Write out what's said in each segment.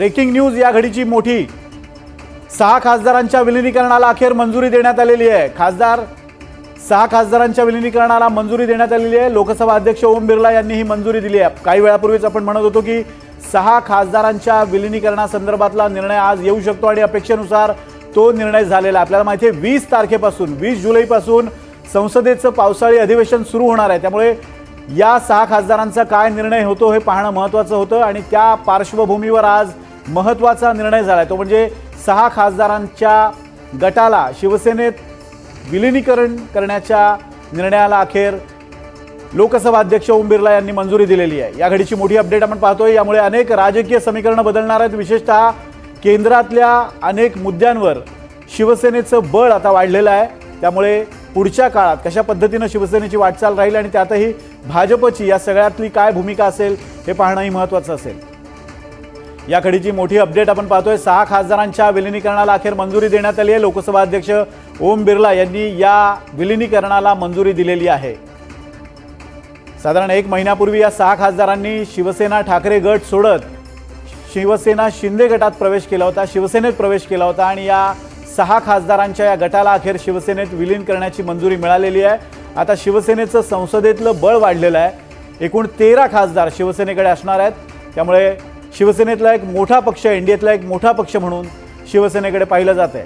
Breaking news या घडीची मोठी 6 खासदारांच्या विलीनीकरणाला अखेर मंजुरी देण्यात आलेली आहे। 6 खासदारांच्या विलीनीकरणाला मंजुरी देण्यात आलेली आहे। लोकसभा अध्यक्ष ओम बिर्ला यांनी ही मंजुरी दिली आहे। काही वेळापूर्वीच आपण म्हणत होतो की 6 खासदारांच्या विलीनीकरणासंदर्भातला निर्णय आज येऊ शकतो आणि अपेक्षेनुसार तो निर्णय झालेला आहे। आपल्याला माहिती आहे 20 तारखेपासून 20 जुलैपासून संसदेचं पावसाळी अधिवेशन सुरू होणार आहे। त्यामुळे या 6 खासदारांचा काय निर्णय होतो हे पाहणं महत्त्वाचं होतं आणि त्या पार्श्वभूमीवर आज महत्त्वाचा निर्णय झाला तो म्हणजे 6 खासदारांच्या गटाला शिवसेनेत विलीनीकरण करण्याच्या निर्णयाला अखेर लोकसभा अध्यक्ष ओम बिर्ला यांनी मंजुरी दिलेली आहे। या घडीची मोठी अपडेट आपण पाहतोय। यामुळे अनेक राजकीय समीकरणं बदलणार आहेत। विशेषतः केंद्रातल्या अनेक मुद्द्यांवर शिवसेनेचं बळ आता वाढलेलं आहे। त्यामुळे पुढच्या काळात कशा पद्धतीने शिवसेनेची वाटचाल राहील आणि त्यातही भाजपची या सगळ्यातली काय भूमिका असेल हे पाहणंही महत्त्वाचं असेल। या घडीची मोठी अपडेट आपण पाहतोय। 6 खासदारांच्या विलीनीकरणाला अखेर मंजुरी देण्यात आली आहे। लोकसभा अध्यक्ष ओम बिर्ला यांनी या विलीनीकरणाला मंजुरी दिलेली आहे। साधारण 1 महिन्यापूर्वी या 6 खासदारांनी शिवसेना ठाकरे गट सोडत शिवसेना शिंदे गटात प्रवेश केला होता, शिवसेनेत प्रवेश केला होता आणि या 6 खासदारांच्या या गटाला अखेर शिवसेनेत विलीन करण्याची मंजुरी मिळालेली आहे। आता शिवसेनेचं संसदेतलं बळ वाढलेलं आहे। एकूण 13 खासदार शिवसेनेकडे असणार आहेत। त्यामुळे शिवसेनेतला एक मोठा पक्ष, इंडियातला एक मोठा पक्ष म्हणून शिवसेनेकडे पाहिलं जात आहे।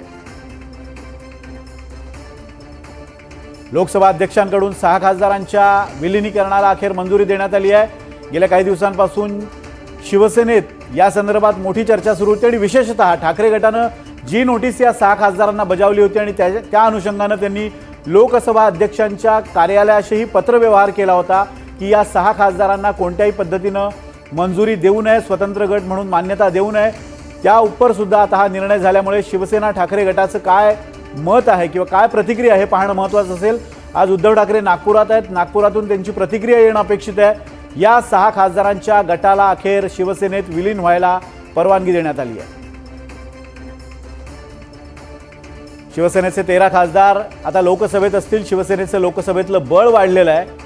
लोकसभा अध्यक्षांकडून 6 खासदारांच्या विलीनीकरणाला अखेर मंजुरी देण्यात आली आहे। गेल्या काही दिवसांपासून शिवसेनेत या संदर्भात मोठी चर्चा सुरू होती आणि विशेषतः ठाकरे गटानं जी नोटीस या 6 खासदारांना बजावली होती आणि त्या अनुषंगानं त्यांनी लोकसभा अध्यक्षांच्या कार्यालयाशीही पत्रव्यवहार केला होता की या 6 खासदारांना कोणत्याही पद्धतीनं मंजुरी देऊ नये, स्वतंत्र गट म्हणून मान्यता देऊ नये। त्या उपर सुद्धा आता हा निर्णय झाल्यामुळे शिवसेना ठाकरे गटाचं काय मत आहे किंवा काय प्रतिक्रिया आहे हे पाहणं महत्त्वाचं असेल। आज उद्धव ठाकरे नागपुरात आहेत। नागपुरातून त्यांची प्रतिक्रिया येणं अपेक्षित आहे। या 6 खासदारांच्या गटाला अखेर शिवसेनेत विलीन व्हायला परवानगी देण्यात आली आहे। शिवसेनेचे 13 खासदार आता लोकसभेत असतील। शिवसेनेचं लोकसभेतलं बळ वाढलेलं आहे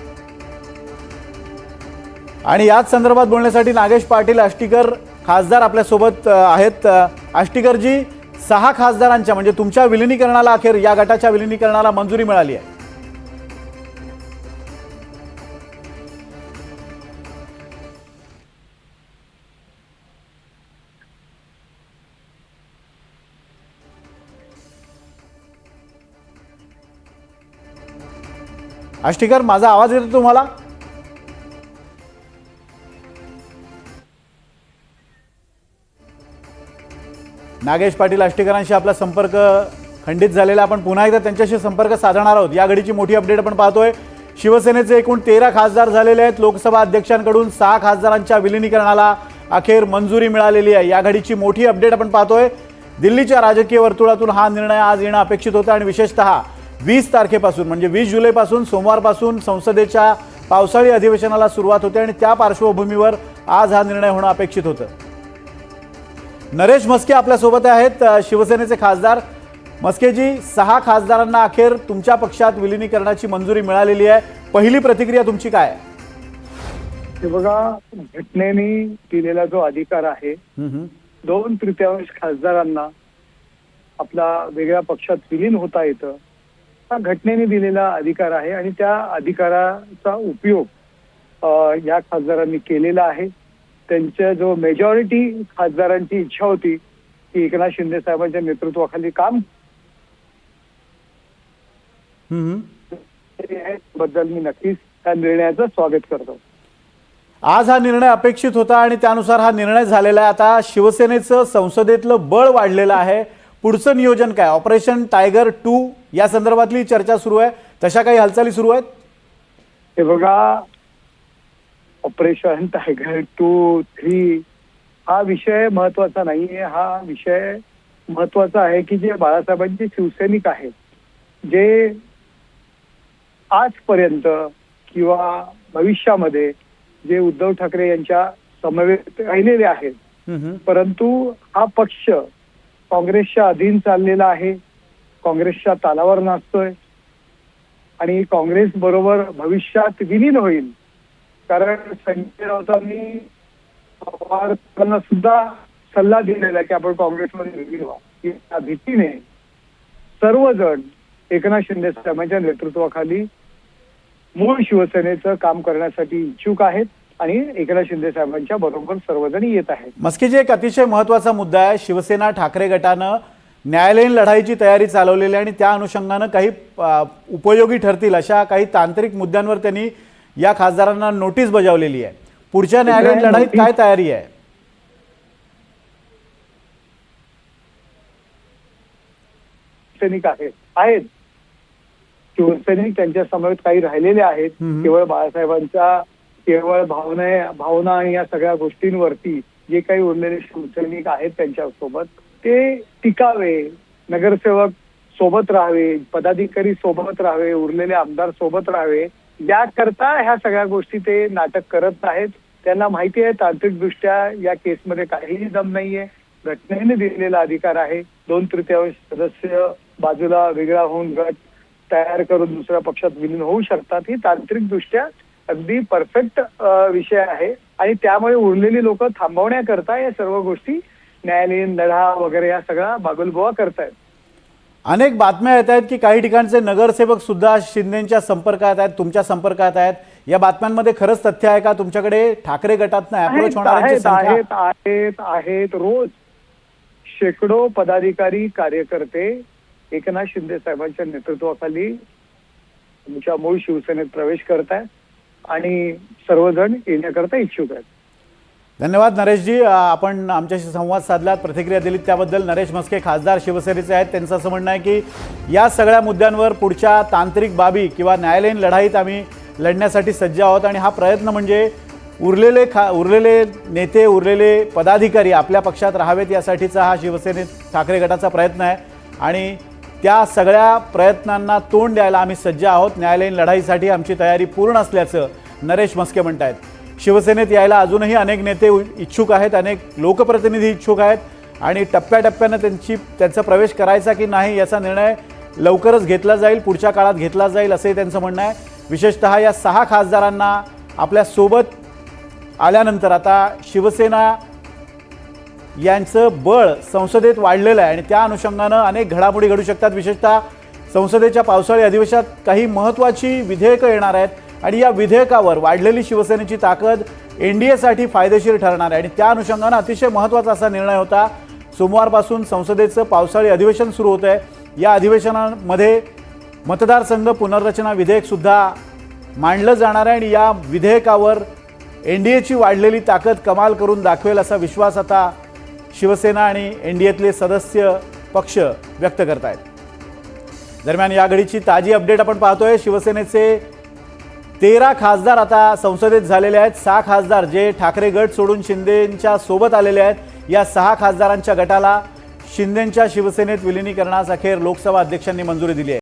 आणि याच संदर्भात बोलण्यासाठी नागेश पाटील आष्टीकर खासदार आपल्यासोबत आहेत। आष्टीकरजी, 6 खासदारांच्या म्हणजे तुमच्या विलीनीकरणाला अखेर या गटाच्या विलीनीकरणाला मंजुरी मिळाली आहे। आष्टीकर, माझा आवाज येतो तुम्हाला? नागेश पाटील आष्टीकरांशी आपला संपर्क खंडित झालेला। आपण पुन्हा एकदा त्यांच्याशी संपर्क साधणार आहोत। या घडीची मोठी अपडेट आपण पाहतोय। शिवसेनेचे एकूण 13 खासदार झालेले आहेत। लोकसभा अध्यक्षांकडून 6 खासदारांच्या विलीनीकरणाला अखेर मंजुरी मिळालेली आहे। या घडीची मोठी अपडेट आपण पाहतोय। दिल्लीच्या राजकीय वर्तुळातून हा निर्णय आज येणं अपेक्षित होता आणि विशेषतः 20 तारखेपासून म्हणजे 20 जुलैपासून सोमवारपासून संसदेच्या पावसाळी अधिवेशनाला सुरुवात होते आणि त्या पार्श्वभूमीवर आज हा निर्णय होणं अपेक्षित होतं। नरेश मस्के आपल्यासोबत आहेत, शिवसेनेचे खासदार। मस्केजी, 6 खासदारांना अखेर तुमच्या पक्षात विलीनीकरणाची मंजुरी मिळालेली आहे। पहिली प्रतिक्रिया तुमची काय आहे? हे बघा, घटनेने दिलेला जो अधिकार आहे 2/3 खासदारांना आपला वेगळ्या पक्षात विलीन होता येतं, हा घटनेने दिलेला अधिकार आहे आणि त्या अधिकाराचा उपयोग या खासदारांनी केलेला आहे। त्यांच्या जो मेजॉरिटी खासदारांची इच्छा होती की एकनाथ शिंदे साहेबांच्या नेतृत्वाखाली काम बद्दल मी नक्कीच त्या निर्णयाचं स्वागत करतो। आज हा निर्णय अपेक्षित होता आणि त्यानुसार हा निर्णय झालेला आहे। आता शिवसेनेचं संसदेतलं बळ वाढलेलं आहे। पुढचं नियोजन काय? ऑपरेशन टायगर 2 या संदर्भातली चर्चा सुरू आहे, तशा काही हालचाली सुरू आहेत? हे बघा, ऑपरेशन टायगर 2, 3 हा विषय महत्वाचा नाहीये। हा विषय महत्वाचा आहे की जे बाळासाहेबांचे शिवसैनिक आहेत, जे आजपर्यंत किंवा भविष्यामध्ये जे उद्धव ठाकरे यांच्या समवेत राहिलेले आहेत, परंतु हा पक्ष काँग्रेसच्या अधीन चाललेला आहे, काँग्रेसच्या तालावर नाचतोय आणि काँग्रेस बरोबर भविष्यात विलीन होईल। कारण संजय राऊतांनी पवारांना सुद्धा सल्ला दिलेला की आपण काँग्रेसमध्ये विलीन व्हा, या भीतीने सर्वजण एकनाथ शिंदे साहेबांच्या नेतृत्वाखाली मूळ शिवसेनेचं काम करण्यासाठी इच्छुक आहेत आणि एकनाथ शिंदे साहेबांच्या बरोबर सर्वजण येत आहेत. मस्कीजी, एक अतिशय महत्त्वाचा मुद्दा आहे. शिवसेना ठाकरे गटानं न्यायालयीन लढाईची तयारी चालवलेली आहे आणि त्या अनुषंगानं काही उपयोगी ठरतील अशा काही तांत्रिक मुद्द्यांवर त्यांनी या खासदारांना नोटीस बजावलेली आहे. पुढच्या न्यायालयीन लढाईत काय तयारी आहे? सैनिक आहेत शिवसैनिक त्यांच्या समवेत काही राहिलेले आहेत. केवळ बाळासाहेबांच्या केवळ भावना आणि या सगळ्या गोष्टींवरती जे काही उरलेले शिवसैनिक आहेत त्यांच्यासोबत ते टिकावे, नगरसेवक सोबत राहावे, पदाधिकारी सोबत राहावे, उरलेले आमदार सोबत राहावे, याकरता ह्या सगळ्या गोष्टी ते नाटक करत आहेत. त्यांना माहिती आहे तांत्रिकदृष्ट्या या केसमध्ये काहीही दम नाहीये. घटनेने दिलेला अधिकार आहे. 2/3 सदस्य बाजूला वेगळा होऊन गट तयार करून दुसऱ्या पक्षात विलीन होऊ शकतात. ही तांत्रिकदृष्ट्या अगदी परफेक्ट विषय आहे आणि त्यामुळे उरलेली लोक थांबवण्याकरता या सर्व गोष्टी न्यायालयीन लढा वगैरे या सगळा बागुलबुवा करतायत. अनेक बातम्या येत आहेत की काही ठिकाणचे नगरसेवक सुद्धा शिंदेच्या संपर्कात आहेत, तुमच्या संपर्कात आहेत. या बातम्यांमध्ये खरंच तथ्य आहे का? तुमच्याकडे ठाकरे गटातनं अप्रोच होणाऱ्यांची संख्या आहेत. रोज शेकडो पदाधिकारी कार्यकर्ते एकनाथ शिंदे साहेबांच्या नेतृत्वाखाली तुमच्या मूळ शिवसेनेत प्रवेश करतायत आणि सर्वजण येण्याकरता इच्छुक आहेत. धन्यवाद नरेशजी, आपण आमच्याशी संवाद साधलात, प्रतिक्रिया दिलीत त्याबद्दल. नरेश म्हस्के खासदार शिवसेनेचे आहेत. त्यांचं असं म्हणणं आहे की या सगळ्या मुद्द्यांवर पुढच्या तांत्रिक बाबी किंवा न्यायालयीन लढाईत आम्ही लढण्यासाठी सज्ज आहोत आणि हा प्रयत्न म्हणजे उरलेले नेते, उरलेले पदाधिकारी आपल्या पक्षात राहावेत यासाठीचा हा शिवसेनेत ठाकरे गटाचा प्रयत्न आहे आणि त्या सगळ्या प्रयत्नांना तोंड द्यायला आम्ही सज्ज आहोत. न्यायालयीन लढाईसाठी आमची तयारी पूर्ण असल्याचं नरेश म्हस्के म्हणत आहेत. शिवसेनेत यायला अजूनही अनेक नेते इच्छुक आहेत, अनेक लोकप्रतिनिधी इच्छुक आहेत आणि टप्प्याटप्प्यानं त्यांचा प्रवेश करायचा की नाही याचा निर्णय लवकरच घेतला जाईल, पुढच्या काळात घेतला जाईल असंही त्यांचं म्हणणं आहे. विशेषतः या 6 खासदारांना आपल्यासोबत आल्यानंतर आता शिवसेना यांचं बळ संसदेत वाढलेलं आहे आणि त्या अनुषंगानं अनेक घडामोडी घडू शकतात. विशेषतः संसदेच्या पावसाळी अधिवेशनात काही महत्त्वाची विधेयकं येणार आहेत आणि या विधेयकावर वाढलेली शिवसेनेची ताकद NDAसाठी फायदेशीर ठरणार आहे आणि त्या अनुषंगानं अतिशय महत्त्वाचा असा निर्णय होता. सोमवारपासून संसदेचं पावसाळी अधिवेशन सुरू होतं आहे. या अधिवेशनामध्ये मतदारसंघ पुनर्रचना विधेयकसुद्धा मांडलं जाणार आहे आणि या विधेयकावर NDAची वाढलेली ताकद कमाल करून दाखवेल असा विश्वास आता शिवसेना आणि NDAतले सदस्य पक्ष व्यक्त करत आहेत. दरम्यान या घडीची ताजी अपडेट आपण पाहतोय. शिवसेनेचे 13 खासदार आता संसदेत झालेले आहेत. 6 खासदार जे ठाकरे गट सोडून शिंदेंच्या सोबत आलेले आहेत. या 6 खासदारांच्या गटाला शिंदेंच्या शिवसेनेत विलिनीकरणास अखेर लोकसभा अध्यक्षांनी मंजुरी दिली आहे.